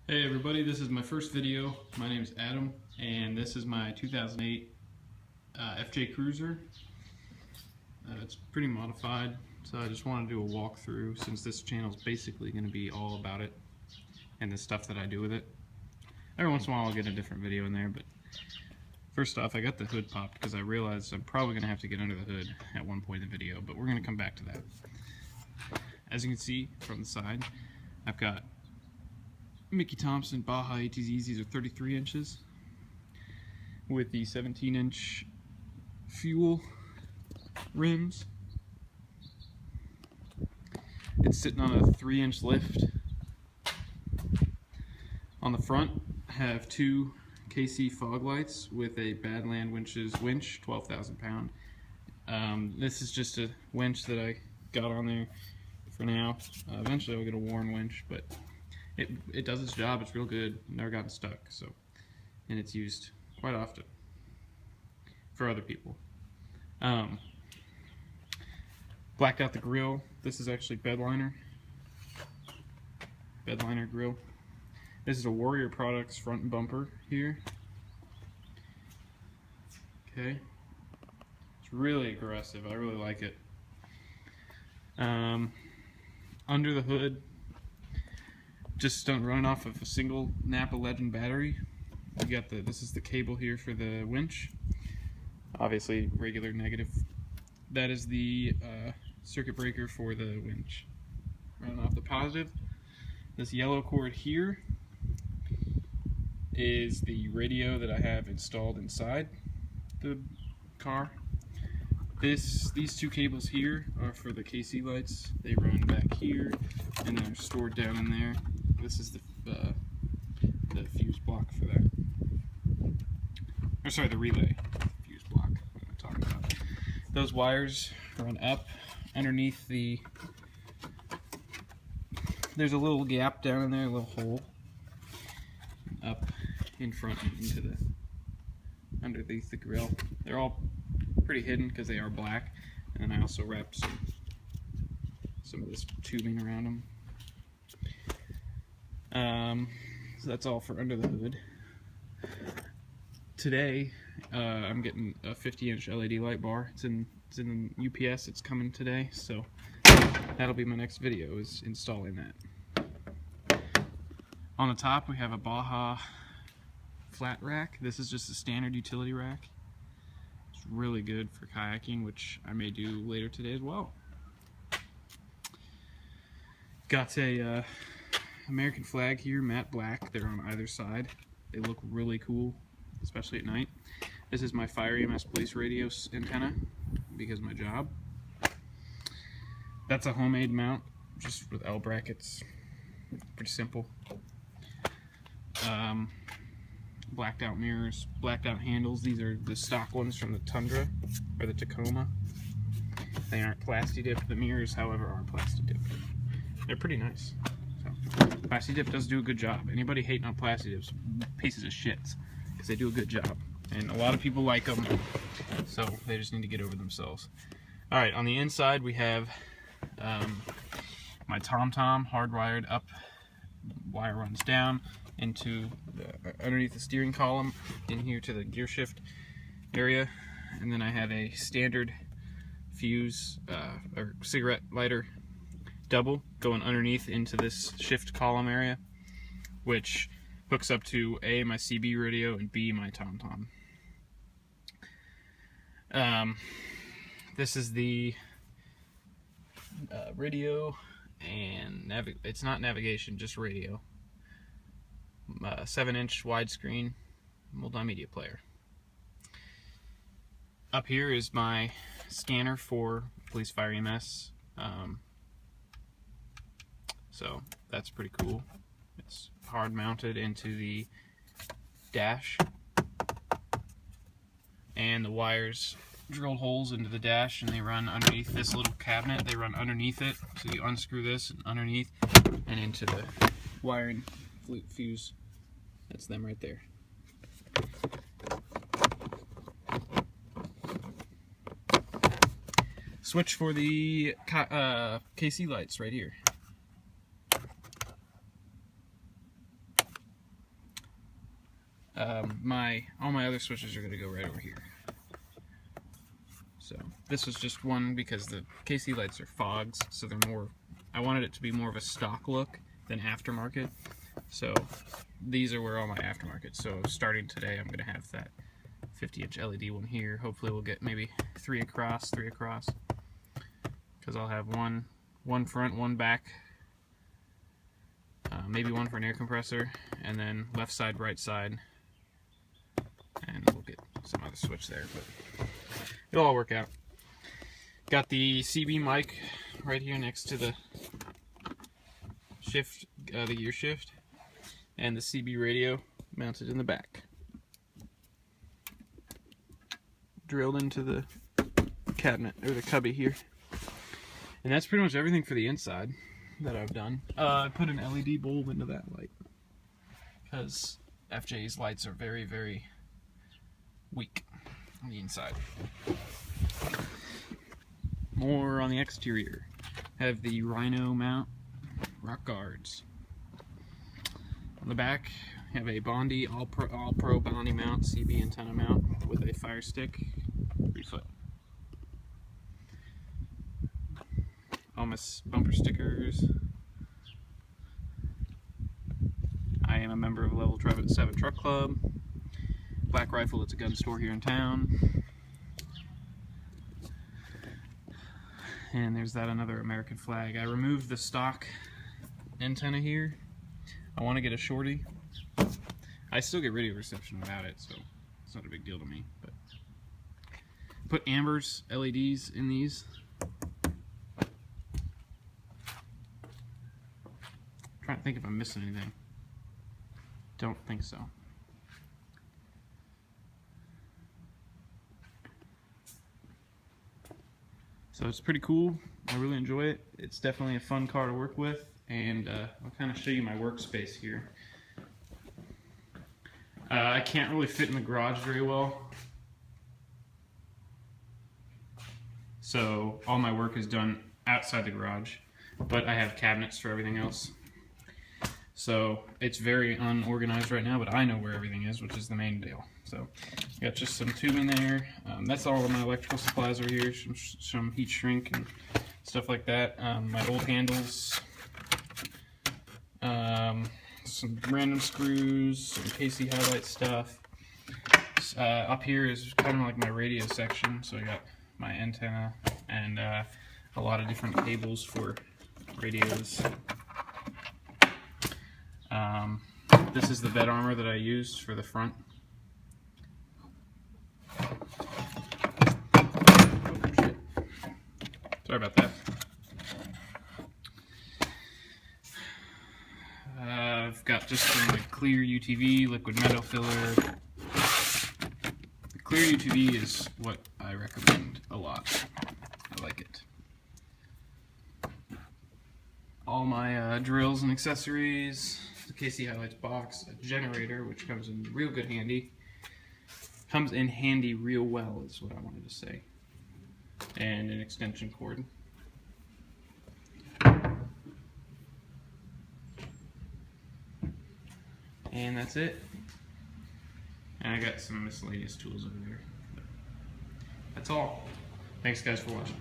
Hey everybody, this is my first video. My name is Adam, and this is my 2008 FJ Cruiser. It's pretty modified, so I just want to do a walkthrough since this channel is basically going to be all about it and the stuff that I do with it. Every once in a while I'll get a different video in there, but first off I got the hood popped because I realized I'm probably going to have to get under the hood at one point in the video, but we're going to come back to that. As you can see from the side, I've got Mickey Thompson Baja ATZs. These are 33 inches with the 17-inch fuel rims. It's sitting on a 3-inch lift. On the front, I have two KC fog lights with a Badland winch, 12,000 pound. This is just a winch that I got on there for now. Eventually I'll get a Warren winch, but it does its job. It's real good. Never gotten stuck. So, and it's used quite often for other people. Blacked out the grill. This is actually bedliner grill. This is a Warrior Products front bumper here. Okay, it's really aggressive. I really like it. Under the hood, just running off of a single Napa Legend battery. We got this is the cable here for the winch. Obviously regular negative. That is the circuit breaker for the winch. Running off the positive. This yellow cord here is the radio that I have installed inside the car. These two cables here are for the KC lights. They run back here and they're stored down in there. This is the fuse block for that. Or sorry, the relay fuse block. What am I talking about? Those wires run up underneath the. There's a little gap down in there, a little hole. Up in front and into the underneath the grill. They're all pretty hidden because they are black, and then I also wrapped some of this tubing around them. So that's all for under the hood. Today, I'm getting a 50-inch LED light bar. It's in UPS. It's coming today, so that'll be my next video, is installing that. On the top, we have a Baja flat rack. This is just a standard utility rack. It's really good for kayaking, which I may do later today as well. Got a American flag here, matte black. They're on either side. They look really cool, especially at night. This is my Fire EMS police radio antenna because of my job. That's a homemade mount, just with L brackets. Pretty simple. Blacked out mirrors, blacked out handles. These are the stock ones from the Tundra or the Tacoma. They aren't plasti dipped. The mirrors, however, are plasti dipped. They're pretty nice. So, plasti dip does do a good job. Anybody hating on plasti dips, pieces of shits, because they do a good job. And a lot of people like them, so they just need to get over themselves. All right, on the inside we have my TomTom hardwired up. Wire runs down into underneath the steering column in here to the gear shift area, and then I have a standard fuse or cigarette lighter double going underneath into this shift column area, which hooks up to A, my CB radio, and B, my TomTom. This is the radio and it's not navigation, just radio. 7-inch widescreen multimedia player. Up here is my scanner for police, fire, EMS. So that's pretty cool. It's hard mounted into the dash, and the wires drilled holes into the dash, and they run underneath this little cabinet. They run underneath it, so you unscrew this and underneath and into the wiring fuse. That's them right there. Switch for the KC lights right here. all my other switches are going to go right over here. So this was just one because the KC lights are fogs, so they're more, I wanted it to be more of a stock look than aftermarket. So these are where all my aftermarket. So starting today, I'm going to have that 50-inch LED one here. Hopefully we'll get maybe three across, because I'll have one front, one back, maybe one for an air compressor, and then left side, right side, and we'll get some other switch there, but it'll all work out. Got the CB mic right here next to the shift, the gear shift, and the CB radio mounted in the back. Drilled into the cabinet, or the cubby here. And that's pretty much everything for the inside that I've done. I put an LED bulb into that light because FJ's lights are very, very weak on the inside. More on the exterior. Have the Rhino mount rock guards. On the back, have a Bondi all pro Bondi mount, CB antenna mount with a fire stick, 3-foot. All my bumper stickers. I am a member of Level 7 Truck Club. Black Rifle, it's a gun store here in town. And there's that another American flag. I removed the stock antenna here. I want to get a shorty. I still get radio reception without it, so it's not a big deal to me. But put Amber's LEDs in these. Trying to think if I'm missing anything. Don't think so. So it's pretty cool. I really enjoy it. It's definitely a fun car to work with, and I'll kind of show you my workspace here. I can't really fit in the garage very well, so all my work is done outside the garage, but I have cabinets for everything else. So it's very unorganized right now, but I know where everything is, which is the main deal. So got just some tubing there. That's all of my electrical supplies over here, some heat shrink and stuff like that. My old handles, some random screws, some KC highlight stuff. Up here is kind of like my radio section, so I got my antenna and a lot of different cables for radios. This is the bed armor that I used for the front. Sorry about that. I've got just some like clear UTV, liquid metal filler. The clear UTV is what I recommend a lot. I like it. All my drills and accessories, the KC Highlights box, a generator, which comes in real good handy. Comes in handy real well is what I wanted to say. And an extension cord. And that's it. And I got some miscellaneous tools over there. That's all. Thanks guys for watching.